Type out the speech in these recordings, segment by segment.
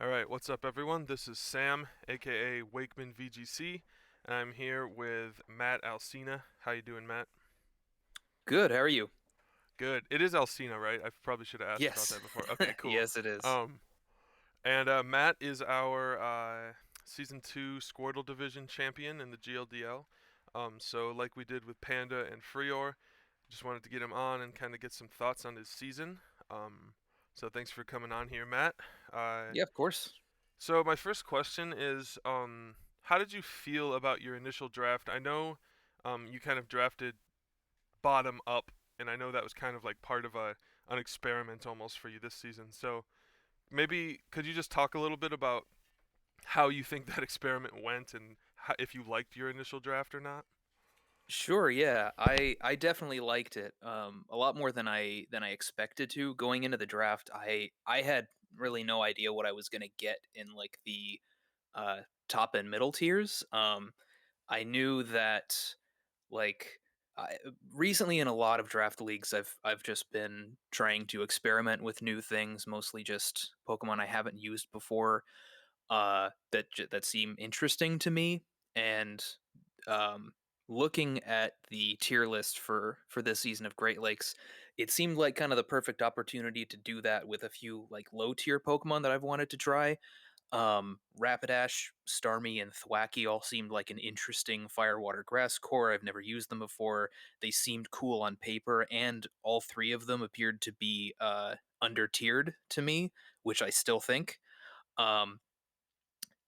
All right, what's up, everyone? This is Sam, aka Wakeman VGC, and I'm here with Matt Alcina. How you doing, Matt? Good. How are you? Good. It is Alcina, right? I probably should have asked about Yes. that before. Okay, cool. Yes, it is. Um, and Matt is our season two Squirtle division champion in the GLDL. So like we did with Panda and Freor, just wanted to get him on and kind of get some thoughts on his season. So thanks for coming on here, Matt. Uh, Yeah, of course. So my first question is, how did you feel about your initial draft? I know, you kind of drafted bottom up, and I know that was kind of like part of an experiment almost for you this season. So maybe could you just talk a little bit about how you think that experiment went and if you liked your initial draft or not? Sure, yeah. I definitely liked it. A lot more than I expected to. Going into the draft, I had really no idea what I was going to get in like the top and middle tiers. I knew that like recently in a lot of draft leagues I've just been trying to experiment with new things, mostly just Pokemon I haven't used before that seem interesting to me. And um, looking at the tier list for this season of Great Lakes, it seemed like kind of the perfect opportunity to do that with a few like low tier Pokemon that I've wanted to try. Rapidash, Starmie, and Thwackey all seemed like an interesting firewater grass core. I've never used them before. They seemed cool on paper, and all three of them appeared to be under tiered to me, which I still think. Um,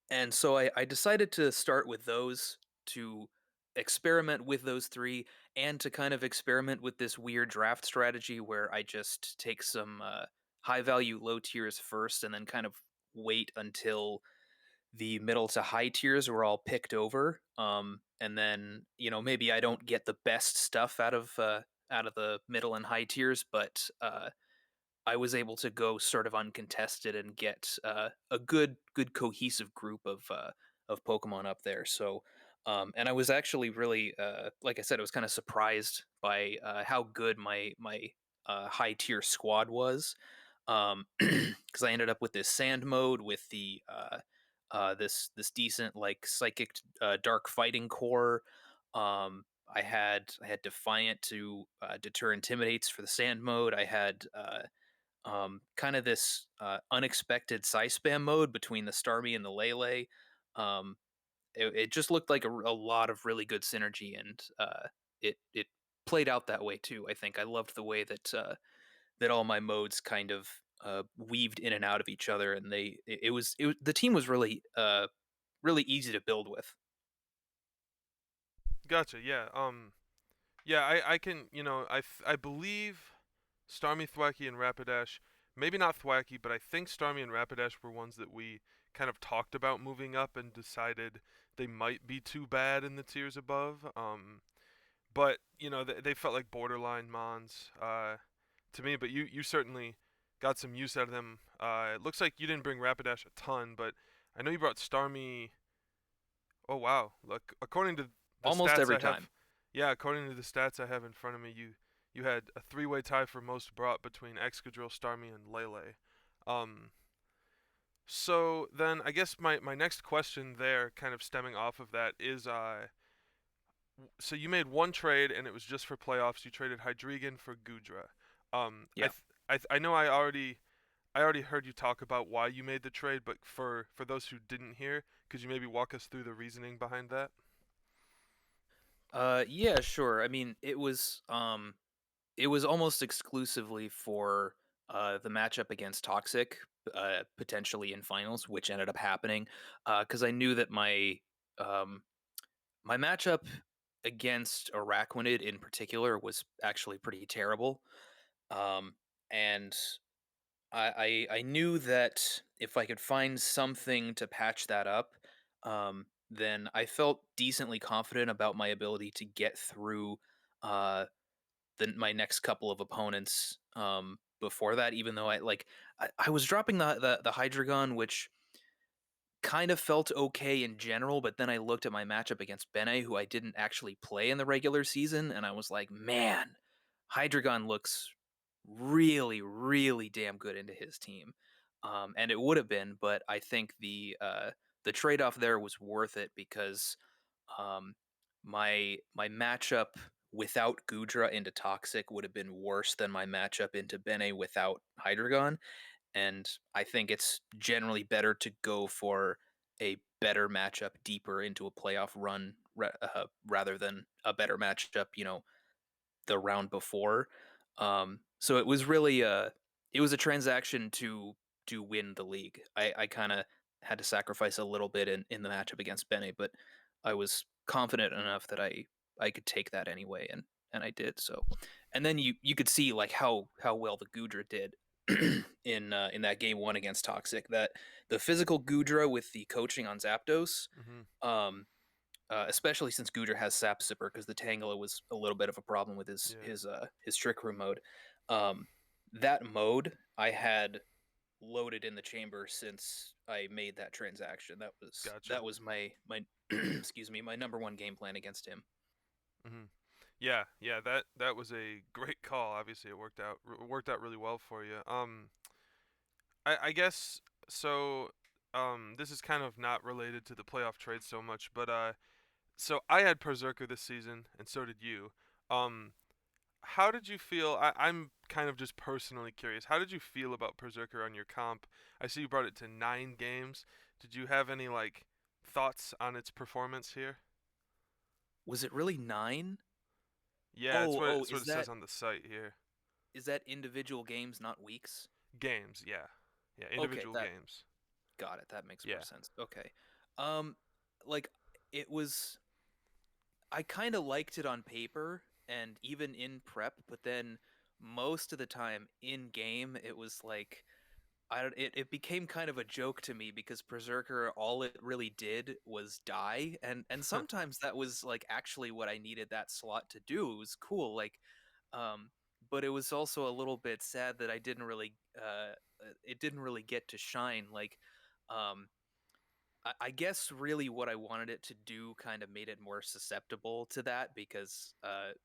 and so I decided to start with those to experiment with those three and to kind of experiment with this weird draft strategy where I just take some high value low tiers first and then kind of wait until the middle to high tiers were all picked over. And then, maybe I don't get the best stuff out of the middle and high tiers, but I was able to go sort of uncontested and get a good cohesive group of Pokemon up there. So, and I was actually really, like I said, I was kind of surprised by how good my high tier squad was. Because I ended up with this sand mode with the this decent like psychic dark fighting core. I had Defiant to deter intimidates for the sand mode. I had kind of this unexpected Psy spam mode between the Starmie and the Lele. Um, it just looked like a lot of really good synergy, and it played out that way too. I think I loved the way that all my modes kind of weaved in and out of each other, and the team was really easy to build with. Gotcha. Yeah. Yeah. I can. I believe Starmie, Thwackey, and Rapidash. Maybe not Thwackey, but I think Starmie and Rapidash were ones that we kind of talked about moving up and decided they might be too bad in the tiers above. But they felt like borderline mons to me. But you certainly got some use out of them. It looks like you didn't bring Rapidash a ton, but I know you brought Starmie. Oh wow! Look, according to the Almost stats every I have, time. yeah, according to the stats I have in front of me, you had a three-way tie for most brought between Excadrill, Starmie, and Lele. Um, so then I guess my next question there, kind of stemming off of that, is so you made one trade and it was just for playoffs. You traded Hydreigon for Gudra. Yeah. I know I already heard you talk about why you made the trade, but for those who didn't hear, could you maybe walk us through the reasoning behind that? Yeah, sure. I mean, it was almost exclusively for the matchup against Toxic, potentially in finals, which ended up happening. Because I knew that um, my matchup against Araquanid in particular was actually pretty terrible. Um, and I knew that if I could find something to patch that up, then I felt decently confident about my ability to get through uh, my next couple of opponents before that. Even though I was dropping the Hydreigon, which kind of felt okay in general, but then I looked at my matchup against Bene, who I didn't actually play in the regular season, and I was like, man, Hydreigon looks really, really damn good into his team. and it would have been, but I think the trade off there was worth it because um, my matchup without Gudra into Toxic would have been worse than my matchup into Bene without Hydreigon, and I think it's generally better to go for a better matchup deeper into a playoff run rather than a better matchup, the round before. So it was really it was a transaction to win the league. I kind of had to sacrifice a little bit in the matchup against Bene, but I was confident enough that I could take that anyway, and I did so. And then you could see like how well the Gudra did in that game one against Toxic. That the physical Gudra with the coaching on Zapdos, Hmm. um, especially since Gudra has Sap Sipper, because the Tangela was a little bit of a problem with Yeah. his Trick Room mode. Um, that mode I had loaded in the chamber since I made that transaction. Gotcha. That was my excuse me, my number one game plan against him. Hmm. Yeah, yeah, that was a great call. Obviously, it worked out really well for you. I guess so. This is kind of not related to the playoff trade so much, but so I had Berserker this season, and so did you. Um, how did you feel? I'm kind of just personally curious. How did you feel about Berserker on your comp? I see you brought it to 9 games. Did you have any like thoughts on its performance here? Was it really 9? Yeah, Oh, it's what it says on the site here. is that individual games, not weeks? Games, yeah, yeah, Okay, individual that games. got it. That makes more Yeah. sense. Okay. Um like it was I kind of liked it on paper and even in prep, but then most of the time in game it was like I don't it became kind of a joke to me because Berserker all it really did was die, and sometimes that was like actually what I needed that slot to do. It was cool, like um but it was also a little bit sad that I didn't really it didn't really get to shine like um I guess really what I wanted it to do kind of made it more susceptible to that because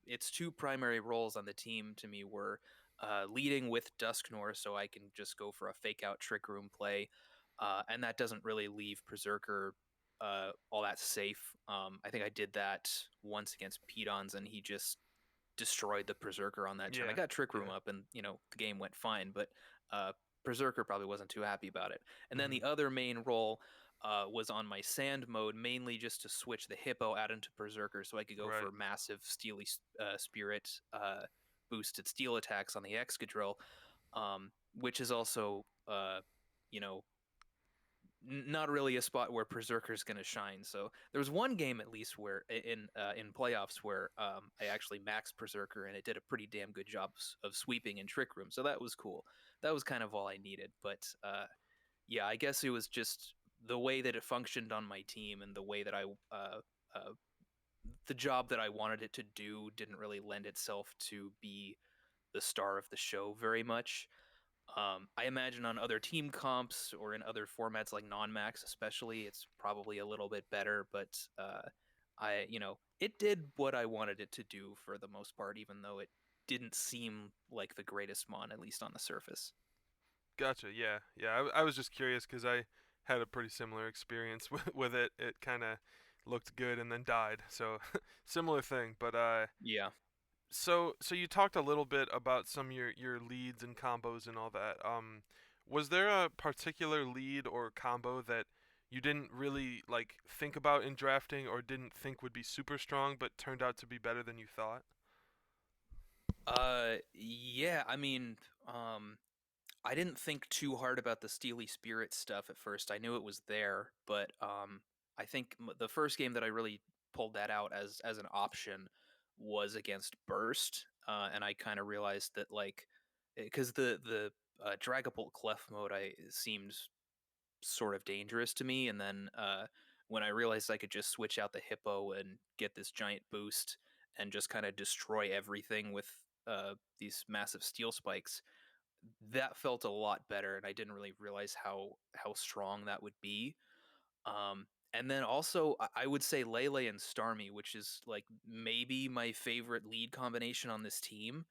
its two primary roles on the team to me were leading with Dusknor, so I can just go for a fake out Trick Room play, and that doesn't really leave Berserker all that safe. I think I did that once against Pedons, and he just destroyed the Berserker on that turn. I Yeah, got Trick Room yeah. up, and the game went fine, but uh, Berserker probably wasn't too happy about it. And then Mhm. the other main role was on my Sand mode, mainly just to switch the Hippo out into Berserker, so I could go Right. for massive Steely Spirit boosted Steel attacks on the Excadrill, which is also you know not really a spot where Berserker's going to shine. So there was one game at least where in playoffs where I actually maxed Berserker and it did a pretty damn good job of sweeping in Trick Room. So that was cool. That was kind of all I needed. But yeah, I guess it was just the way that it functioned on my team and the way that uh, the job that I wanted it to do didn't really lend itself to be the star of the show very much. I imagine on other team comps or in other formats like non-max, especially, it's probably a little bit better. But it did what I wanted it to do for the most part, even though it didn't seem like the greatest mon, at least on the surface. Gotcha. Yeah, yeah. I was just curious because I had a pretty similar experience with it. It kind of looked good and then died. So similar thing. But Yeah. so you talked a little bit about some of your leads and combos and all that. Was there a particular lead or combo that you didn't really like think about in drafting or didn't think would be super strong but turned out to be better than you thought? Yeah. I mean, I didn't think too hard about the Steely Spirit stuff at first. I knew it was there, but I think the first game that I really pulled that out as an option was against Burst, and I kind of realized that like because the Dragapult Clef mode I seemed sort of dangerous to me, and then when I realized I could just switch out the Hippo and get this giant boost and just kind of destroy everything with these massive steel spikes, that felt a lot better, and I didn't really realize how strong that would be. And then also I would say Lele and Starmie, which is like maybe my favorite lead combination on this team.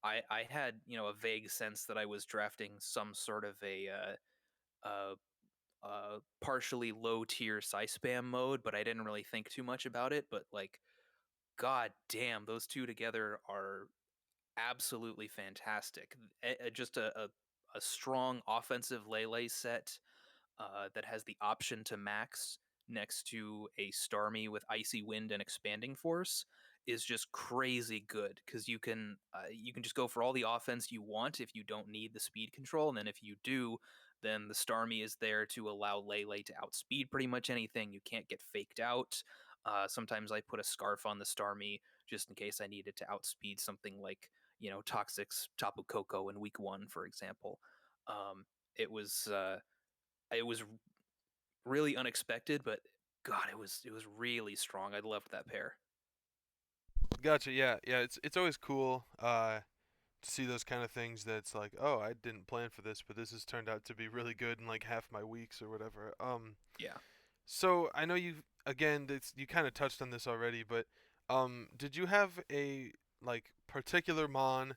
I had, a vague sense that I was drafting some sort of a uh, partially low tier psi spam mode, but I didn't really think too much about it. But like, god damn, those two together are absolutely fantastic. Just a strong offensive Lele set that has the option to max next to a Starmie with Icy Wind and Expanding Force is just crazy good because you can just go for all the offense you want if you don't need the speed control, and then if you do, then the Starmie is there to allow Lele to outspeed pretty much anything. You can't get faked out. Sometimes I put a scarf on the Starmie just in case I needed to outspeed something like Toxic's Tapu Koko in week one, for example. Um, it was it was really unexpected, but God, it was really strong. I loved that pair. Gotcha. Yeah, yeah. It's always cool to see those kind of things. That's like, oh, I didn't plan for this, but this has turned out to be really good in like half my weeks or whatever. Yeah. So I know you again. You kind of touched on this already, but did you have a like particular mon,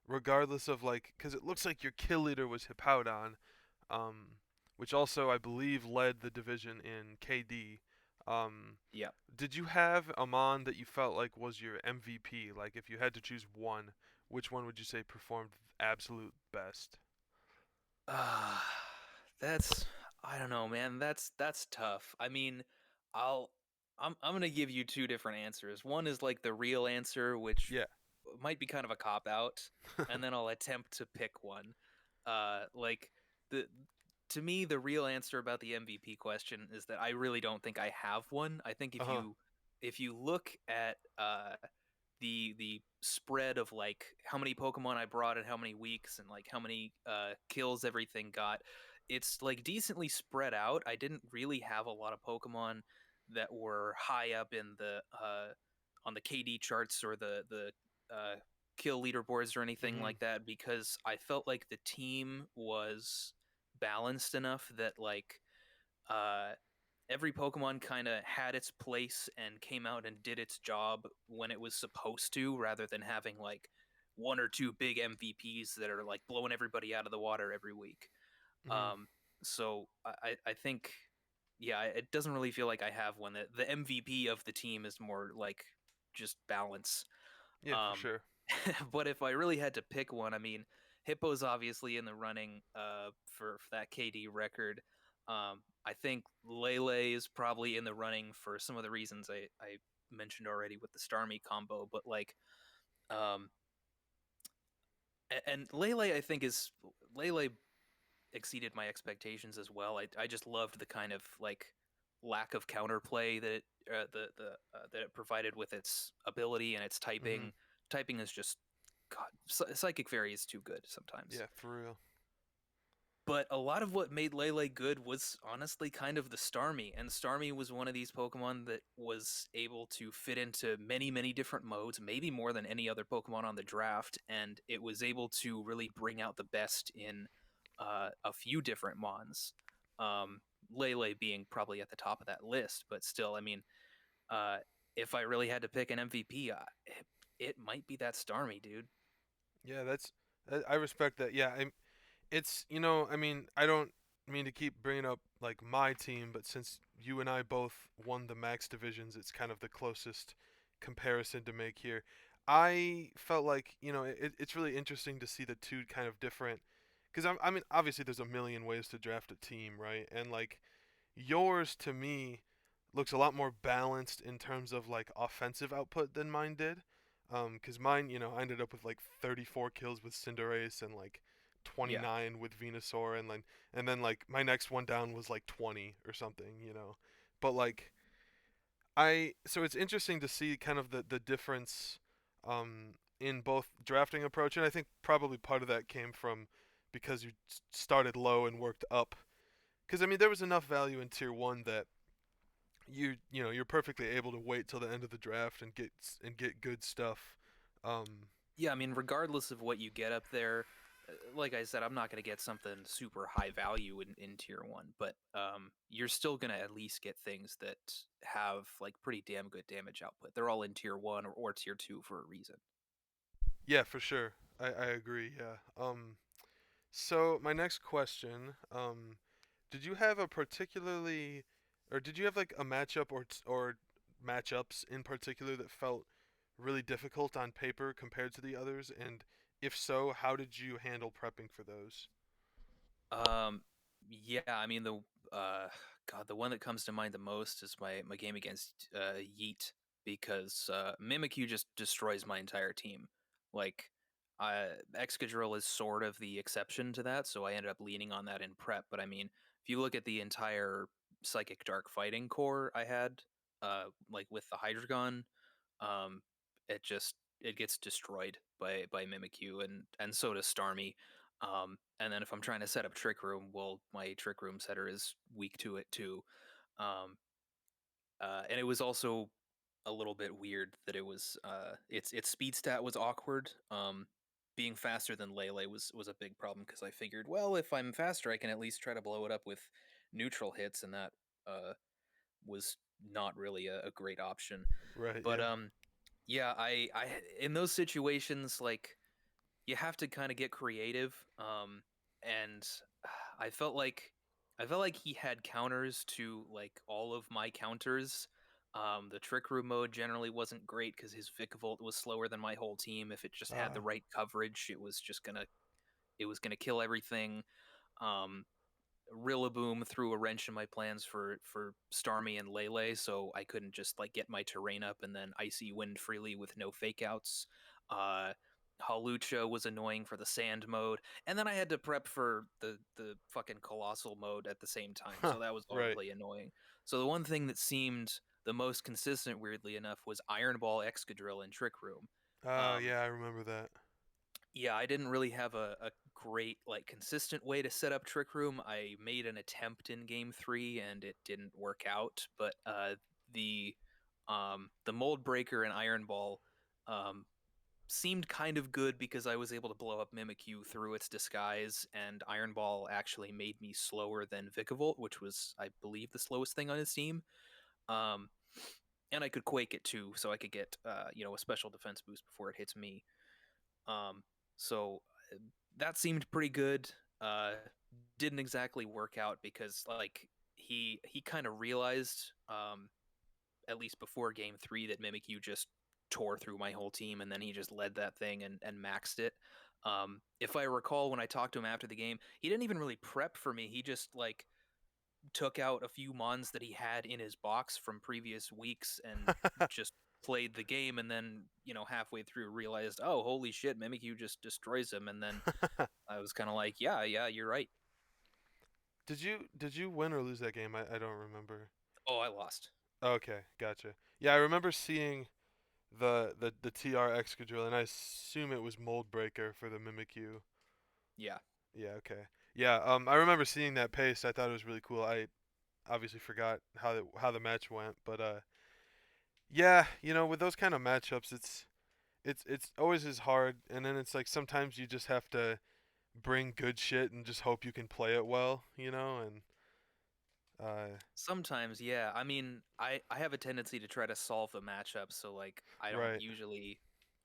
regardless of like, because it looks like your kill leader was Hippowdon, um, which also I believe led the division in KD. Um, Yeah. did you have a mon that you felt like was your MVP? Like if you had to choose one, which one would you say performed absolute best? Uh that's I don't know, man. That's tough. I mean, I'll I'm gonna give you two different answers. One is like the real answer, which Yeah. might be kind of a cop out, and then I'll attempt to pick one. Like the to me, the real answer about the MVP question is that I really don't think I have one. I think Uh if huh. you look at the spread of like how many Pokemon I brought in how many weeks and like how many kills everything got, it's like decently spread out. I didn't really have a lot of Pokemon that were high up in the on the KD charts or the kill leaderboards or anything Mhm. like that because I felt like the team was balanced enough that like uh every Pokemon kind of had its place and came out and did its job when it was supposed to, rather than having like one or two big MVPs that are like blowing everybody out of the water every week. Mhm. Um, so I think, yeah, it doesn't really feel like I have one. The MVP of the team is more like just balance. Yeah, for Um, sure. but if I really had to pick one, I mean, Hippo's obviously in the running for that KD record. I think Lele is probably in the running for some of the reasons I mentioned already with the Starmie combo, but like um and Lele I think is Lele exceeded my expectations as well. I just loved the kind of like lack of counterplay that that it provided with its ability and its Mhm. typing. Typing is just God. Psychic Fairy is too good sometimes. Yeah, for real. But a lot of what made Lele good was honestly kind of the Starmie, and Starmie was one of these Pokemon that was able to fit into many, many different modes, maybe more than any other Pokemon on the draft, and it was able to really bring out the best in a few different Mons. Um, Lele being probably at the top of that list, but still, I mean, uh, if I really had to pick an MVP, it might be that Starmie, dude. Yeah, I respect that. Yeah, it's I mean, I don't mean to keep bringing up like my team, but since you and I both won the max divisions, it's kind of the closest comparison to make here. I felt like it's really interesting to see the two kind of different, because I mean obviously there's a million ways to draft a team, right? And like yours to me looks a lot more balanced in terms of like offensive output than mine did. Because mine, I ended up with like 34 kills with Cinderace and like Yeah. 29 with Venusaur, and then like my next one down was like 20 or something. But like so it's interesting to see kind of the difference in both drafting approach, and I think probably part of that came from because you started low and worked up. Because I mean, there was enough value in tier one that you're perfectly able to wait till the end of the draft and get good stuff. Um, Yeah, I mean, regardless of what you get up there, like I said, I'm not going to get something super high value in tier one, but you're still going to at least get things that have like pretty damn good damage output. They're all in tier one or tier two for a reason. yeah, for sure. I agree. Yeah. So my next question, did you have a particularly, or did you have like a matchup or matchups in particular that felt really difficult on paper compared to the others? And if so, how did you handle prepping for those? Um, yeah, I mean uh God, the one that comes to mind the most is my game against Yeet because Mimikyu just destroys my entire team. Like Excadrill is sort of the exception to that, so I ended up leaning on that in prep. But I mean, if you look at the entire Psychic Dark Fighting core I had, like with the Hydreigon, um, it gets destroyed by Mimikyu and so does Starmie. And then if I'm trying to set up Trick Room, well, my Trick Room setter is weak to it too. Um, and it was also a little bit weird that its speed stat was awkward. Being faster than Lele was a big problem because I figured, well, if I'm faster, I can at least try to blow it up with neutral hits, and that uh, was not really a great option. Right. But Yeah. yeah, I in those situations, like you have to kind of get creative. And I felt like I felt like he had counters to like all of my counters. The trick room mode generally wasn't great because his Vikavolt was slower than my whole team. If it just had the Uh, right coverage, it was gonna kill everything. Um, Rillaboom threw a wrench in my plans for Starmie and Lele, so I couldn't just like get my terrain up and then icy wind freely with no fake outs. Uh Halucha was annoying for the sand mode, and then I had to prep for the fucking colossal mode at the same time, huh. so that was all Right. really annoying. So the one thing that seemed the most consistent, weirdly enough, was Iron Ball, Excadrill, and Trick Room. Um, Yeah, I remember that. yeah, I didn't really have a great, like, consistent way to set up Trick Room. I made an attempt in game 3 and it didn't work out, but the the Mold Breaker and Iron Ball um seemed kind of good because I was able to blow up Mimikyu through its disguise, and Iron Ball actually made me slower than Vikavolt, which was, I believe, the slowest thing on his team. Um and I could Quake it too, so I could get a special defense boost before it hits me. Um, so uh, that seemed pretty good. Uh, didn't exactly work out because like he kind of realized at least before game 3 that Mimikyu just tore through my whole team, and then he just led that thing and maxed it. If I recall, when I talked to him after the game, he didn't even really prep for me. He just like took out a few mons that he had in his box from previous weeks and just played the game, and then halfway through realized, oh holy shit, Mimikyu just destroys him. And then I was kind of like, yeah, you're right. Did you win or lose that game? I don't remember. Oh, I lost. Okay, gotcha. Yeah, I remember seeing the TR Excadrill, and I assume it was Mold Breaker for the Mimikyu. Yeah. Yeah, okay. Yeah, I remember seeing that pace. I thought it was really cool. I obviously forgot how the match went, but yeah, with those kind of matchups, it's always is hard, and then it's like sometimes you just have to bring good shit and just hope you can play it well, and uh, Sometimes, yeah. I mean, I have a tendency to try to solve the matchup, so like right.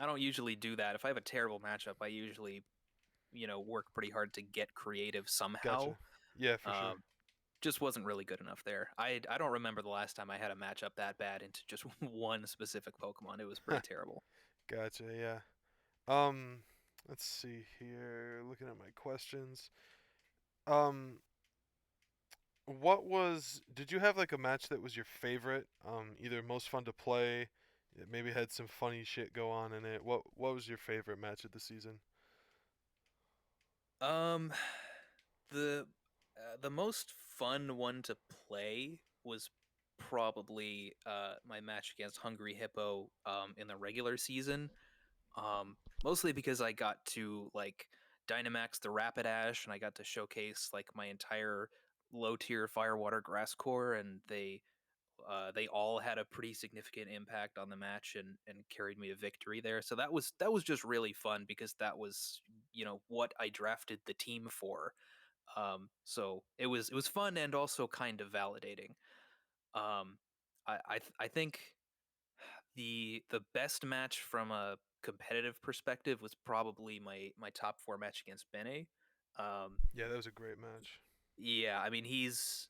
I don't usually do that. If I have a terrible matchup, I usually, work pretty hard to get creative somehow. Gotcha. Yeah, for sure. Um just wasn't really good enough there. I don't remember the last time I had a matchup that bad into just one specific Pokemon. It was pretty terrible. Gotcha. Yeah. Um, let's see here. Looking at my questions. Um, did you have like a match that was your favorite? Either most fun to play, it maybe had some funny shit go on in it. What was your favorite match of the season? Um, the most fun one to play was probably my match against Hungry Hippo in the regular season. Mostly because I got to like Dynamax the Rapidash, and I got to showcase like my entire low tier Firewater Grass core, and they all had a pretty significant impact on the match and carried me to victory there. So that was just really fun because that was what I drafted the team for. So it was fun and also kind of validating. Um, I think the best match from a competitive perspective was probably my top 4 match against Bene. Um, Yeah, that was a great match. yeah, I mean, he's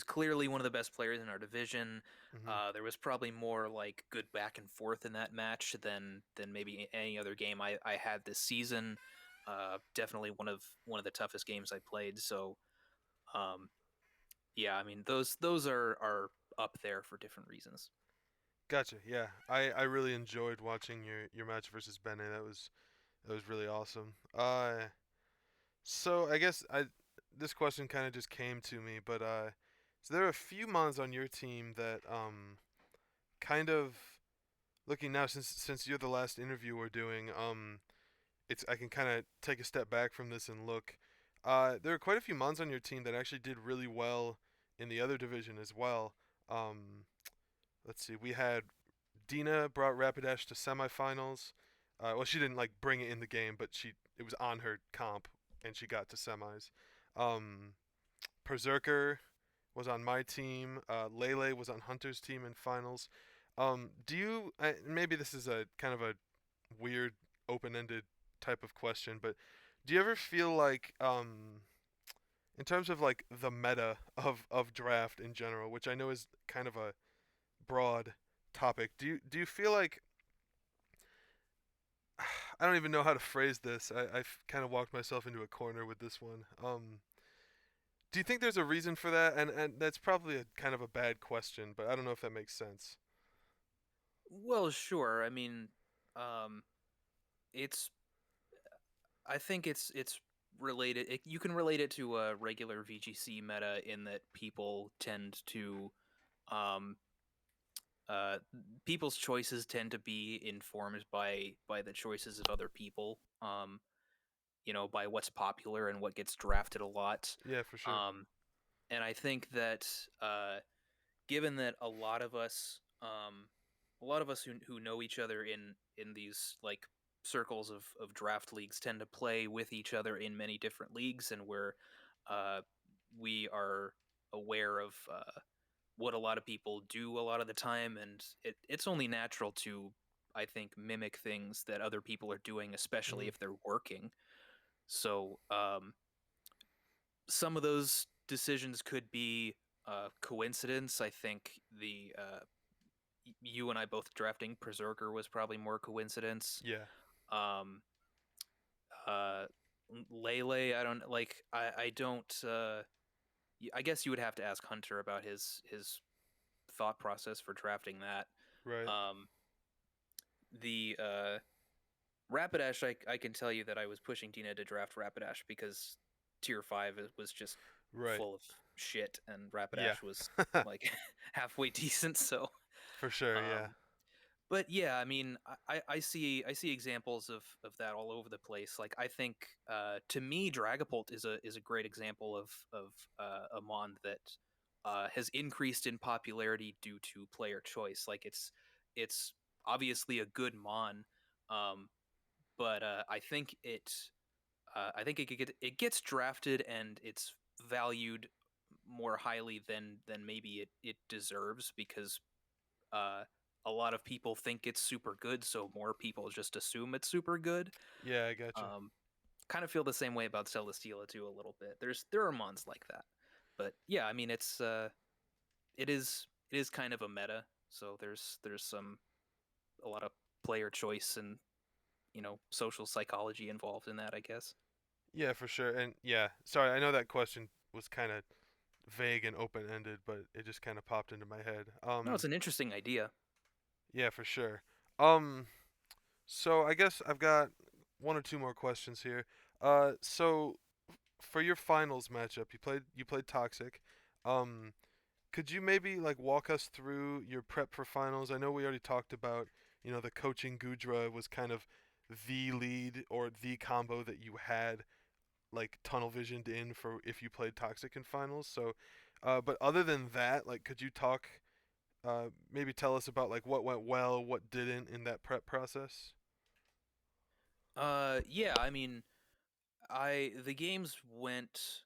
clearly one of the best players in our division. Hmm. There was probably more like good back and forth in that match than maybe any other game I had this season. Definitely one of the toughest games I played. So um, yeah, I mean those are up there for different reasons. Gotcha. Yeah, I really enjoyed watching your match versus Bene. That was really awesome. So I guess I this question kind of just came to me, but so there are a few mons on your team that kind of looking now since you're the last interview we're doing, it's I can kind of take a step back from this and look. There are quite a few mons on your team that actually did really well in the other division as well. Um, let's see, we had Dina brought Rapidash to semifinals. Well, she didn't like bring it in the game, but she it was on her comp and she got to semis. Um, Berserker was on my team. Lele was on Hunter's team in finals. Do you maybe this is a kind of a weird open-ended type of question, but do you ever feel like in terms of like the meta of draft in general, which I know is kind of a broad topic, do you feel like I don't even know how to phrase this. I've kind of walked myself into a corner with this one. Do you think there's a reason for that? And that's probably a kind of a bad question, but I don't know if that makes sense. Well, sure. I mean, um, it's I think it's related. You can relate it to a regular VGC meta in that people tend to um, uh, people's choices tend to be informed by the choices of other people. By what's popular and what gets drafted a lot. Yeah, for sure. Um, and I think that given that a lot of us who know each other in these like circles of draft leagues tend to play with each other in many different leagues, and uh, we are aware of what a lot of people do a lot of the time, and it's only natural to I think mimic things that other people are doing, especially Hmm. if they're working. So some of those decisions could be coincidence. I think the you and I both drafting Berserker was probably more coincidence. Yeah, Um, uh, Lele, I don't like. I don't. I guess you would have to ask Hunter about his thought process for drafting that. right, Um, the Rapidash, I can tell you that I was pushing Dina to draft Rapidash because tier 5 was just right. full of shit, and Yeah, Rapidash was like halfway decent. So, for sure. Yeah. um, but yeah, I mean, I see examples of that all over the place. Like I think to me, Dragapult is a great example of a mon that has increased in popularity due to player choice. Like it's obviously a good mon, um, but I think it gets drafted and it's valued more highly than maybe it deserves because uh, a lot of people think it's super good, so more people just assume it's super good. Yeah, I gotcha. Um, Kind of feel the same way about Celesteela too a little bit. There are mons like that, but yeah, I mean it is kind of a meta. So there's a lot of player choice and social psychology involved in that, I guess. Yeah, for sure. And yeah, sorry, I know that question was kind of vague and open-ended, but it just kind of popped into my head. No, it's an interesting idea. Yeah, for sure. Um, so I guess I've got one or two more questions here. So for your finals matchup, you played Toxic. Um, could you maybe like walk us through your prep for finals? I know we already talked about, the coaching Gudra was kind of the lead or the combo that you had like tunnel visioned in for if you played Toxic in finals. So, but other than that, like, could you talk, maybe tell us about like what went well, what didn't in that prep process? Yeah, I mean, I the games went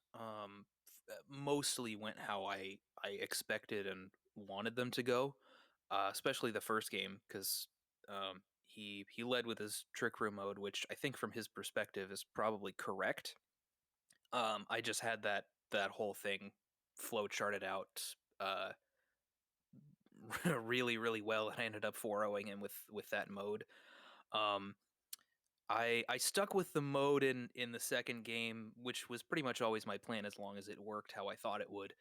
mostly went how I expected and wanted them to go. Especially the first game because He led with his trick room mode, which I think from his perspective is probably correct. I just had that whole thing flow charted out really really well, and I ended up 4-0ing him with that mode. Um, I stuck with the mode in the second game, which was pretty much always my plan as long as it worked how I thought it would.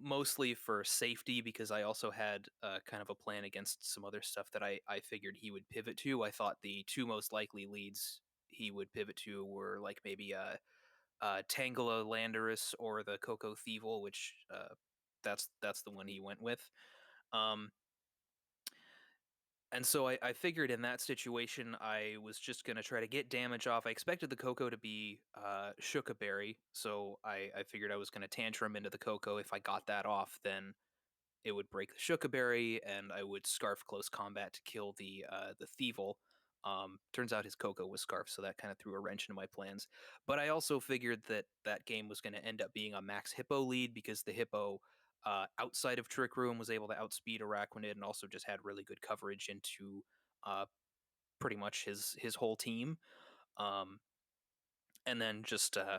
Mostly for safety because I also had kind of a plan against some other stuff that I figured he would pivot to. I thought the two most likely leads he would pivot to were like maybe Tangela Landorus or the Coco Thievel, which that's the one he went with. Um, and so I figured in that situation, I was just going to try to get damage off. I expected the Coco to be Shookaberry, so I figured I was going to tantrum into the Coco. If I got that off, then it would break the Shookaberry, and I would Scarf Close Combat to kill the Thievel. Turns out his Coco was Scarf, so that kind of threw a wrench into my plans. But I also figured that that game was going to end up being a Max Hippo lead because the Hippo outside of Trick Room was able to outspeed Araquanid and also just had really good coverage into uh, pretty much his whole team. Um, and then just uh,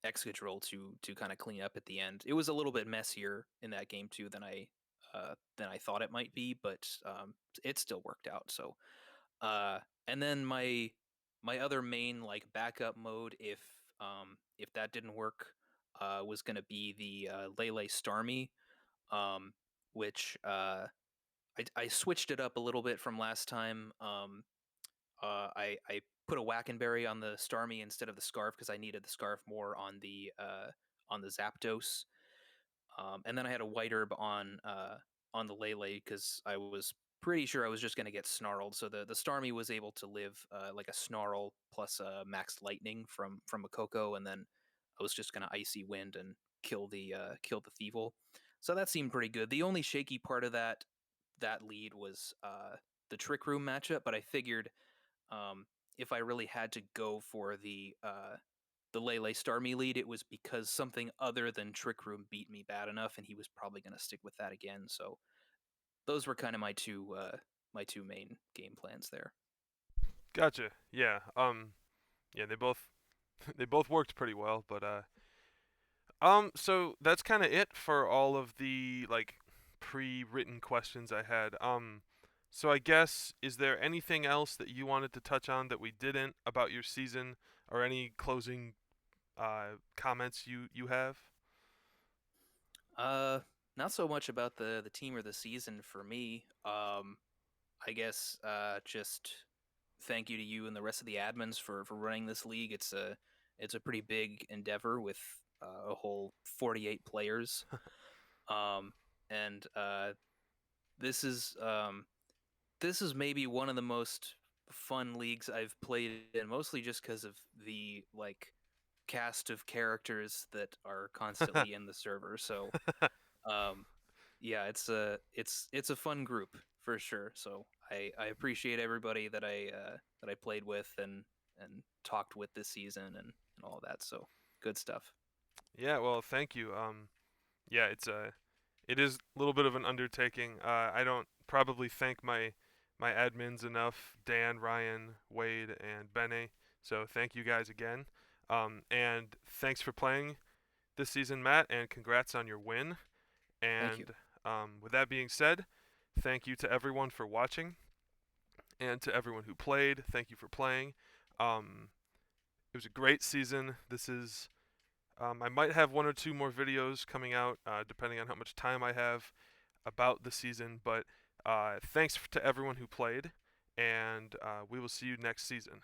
Excadrill to kind of clean up at the end. It was a little bit messier in that game too than I thought it might be, but it still worked out. So and then my other main like backup mode, if that didn't work, was going to be the Lele Starmie, um, which I switched it up a little bit from last time. I put a Wackenberry on the Starmie instead of the Scarf because I needed the Scarf more on the Zapdos. And then I had a White Herb on the Lele because I was pretty sure I was just going to get snarled. So the Starmie was able to live like a snarl plus max lightning from a Coco, and then I was just going to icy wind and kill the Thievel. So that seemed pretty good. The only shaky part of that lead was the Trick Room matchup, but I figured um, if I really had to go for the Lele Starmie lead, it was because something other than Trick Room beat me bad enough, and he was probably going to stick with that again. So those were kind of my two main game plans there. Gotcha. Yeah. Yeah, they both they both worked pretty well, but so that's kind of it for all of the like pre-written questions I had. So I guess is there anything else that you wanted to touch on that we didn't about your season, or any closing comments you have? Uh, Not so much about the team or the season for me. I guess just thank you to you and the rest of the admins for running this league. It's a pretty big endeavor with a whole 48 players. Um, and this is um, this is maybe one of the most fun leagues I've played in, mostly just because of the like cast of characters that are constantly in the server. So um, yeah, it's a fun group for sure. So I appreciate everybody that I played with and talked with this season and all of that. So good stuff. Yeah, well, thank you. Yeah, it is a little bit of an undertaking. I don't probably thank my admins enough, Dan, Ryan, Wade, and Bene. So thank you guys again. And thanks for playing this season, Matt, and congrats on your win. Thank you. And with that being said, thank you to everyone for watching, and to everyone who played. Thank you for playing. Um, it was a great season. I might have one or two more videos coming out, depending on how much time I have about the season. But thanks to everyone who played, and we will see you next season.